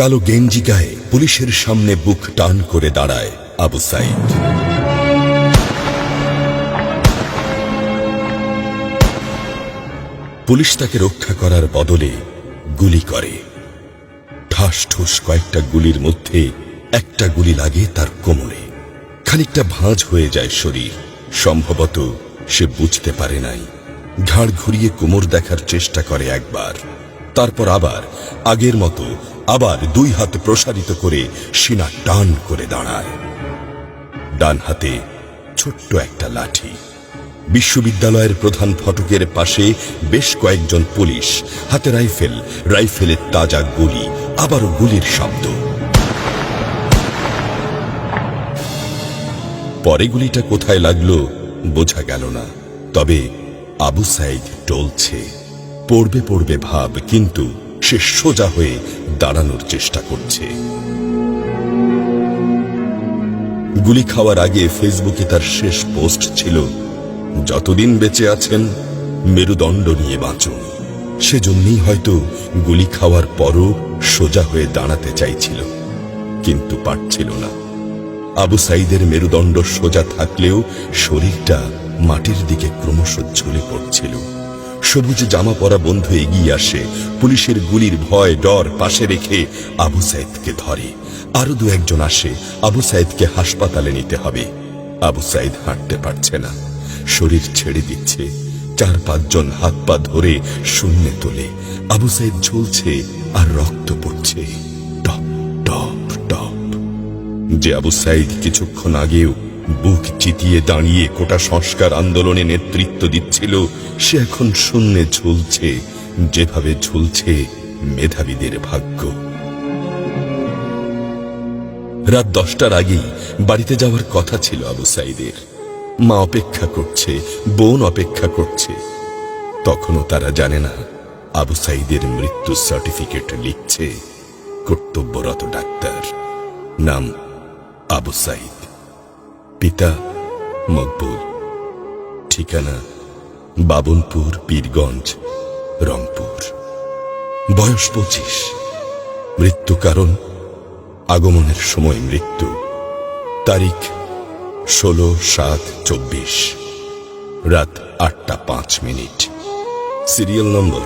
কালো গেঞ্জি গায়ে পুলিশের সামনে বুক টান করে দাঁড়ায় আবু সাইদ। পুলিশ তাকে রক্ষা করার বদলে গুলি করে। ঠাস ঠুস কয়েকটা গুলির মধ্যে একটা গুলি লাগে তার কোমরে। খানিকটা ভাঁজ হয়ে যায় শরীর। সম্ভবত সে বুঝতে পারে নাই। ঘাড় ঘুরিয়ে কোমর দেখার চেষ্টা করে একবার, তারপর আবার আগের মতো আবার দুই হাত প্রসারিত করে সিনা টান করে দাঁড়ায়। ডান হাতে ছোট্ট একটা লাঠি। বিশ্ববিদ্যালয়ের প্রধান ফটকের পাশে বেশ কয়েকজন পুলিশ, হাতে রাইফেল, রাইফেলের তাজা গুলি, আবারও গুলির শব্দ। পরে গুলিটা কোথায় লাগলো বোঝা গেল না। তবে আবু সাইদ টলছে। পড়বে পড়বে ভাব, কিন্তু সে সোজা হয়ে দাঁড়ানোর চেষ্টা করছে। গুলি খাওয়ার আগে ফেসবুকে তার শেষ পোস্ট ছিল, যতদিন বেঁচে আছেন মেরুদণ্ড নিয়ে বাঁচুন। সেজন্যই হয়তো গুলি খাওয়ার পরও সোজা হয়ে দাঁড়াতে চাইছিল, কিন্তু পারছিল না। আবু সাইদের মেরুদণ্ড সোজা থাকলেও শরীরটা মাটির দিকে ক্রমশ ঝুলে পড়ছিল। সবুজ জামা পরা বন্ধু এগিয়ে আসে, পুলিশের গুলির ভয় ডর পাশে রেখে আবু সাইদকে ধরে। আরো দু একজন আসে, আবু সাইদকে হাসপাতালে নিতে হবে। আবু সাইদ হাঁটতে পারছে না, শরীর ছেড়ে দিচ্ছে। 4-5 জন হাত পা ধরে শূন্যে তোলে। আবু সাইদ ঝুলছে আর রক্ত পড়ছে টপ টপ টপ। যে আবু সাইদ কিছুক্ষণ আগেও বুক চিতিয়ে দাঁড়িয়ে কোটা সংস্কার আন্দোলনে নেতৃত্ব দিচ্ছিল, সে এখন শূন্যে ঝুলছে, যেভাবে ঝুলছে মেধাবীদের ভাগ্য। রাত 10টার আগেই বাড়িতে যাওয়ার কথা ছিল আবু সাইদের। মা অপেক্ষা করছে, বোন অপেক্ষা করছে। তখনও তারা জানে না আবু সাইদের মৃত্যু সার্টিফিকেট লিখছে কর্তব্যরত ডাক্তার। নাম আবু সাইদ, পিতা মকবুল, ঠিকানা বাবনপুর, পীরগঞ্জ, রংপুর। বয়স 25। মৃত্যু কারণ আগমনের সময় মৃত্যু। তারিখ 16/7/24, রাত 8টা 5 minute. Serial number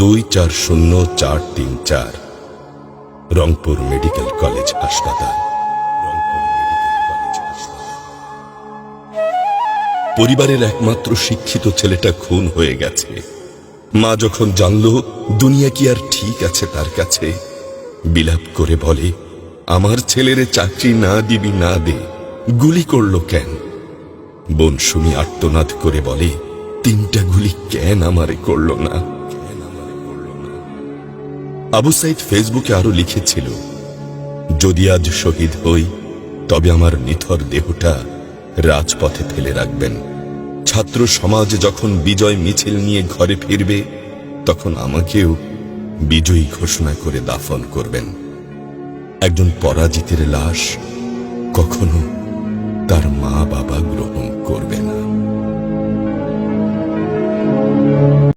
240434, Rangpur medical college হাসপাতাল। পরিবারের একমাত্র শিক্ষিত ছেলেটা খুন হয়ে গেছে। মা যখন জানল দুনিয়া কি আর ঠিক আছে তার কাছে, বিলাপ করে বলে, আমার ছেলেরে চাকরি না দিবি না দে, গুলি করলো কেন? বোন শুনি আর্তনাদ করে বলে, 3টা গুলি কেন আমারে করলো না? আবু সাইদ ফেসবুকে আরো লিখেছিল, যদি আজ শহীদ হই তবে আমার নিথর দেহটা রাজপথে ফেলে রাখবেন। ছাত্র সমাজ যখন বিজয় মিছিল নিয়ে ঘরে ফিরবে, তখন আমাকেও বিজয়ী ঘোষণা করে দাফন করবেন। একজন পরাজিতের লাশ কখনো তার মা বাবা গ্রহণ করবে না।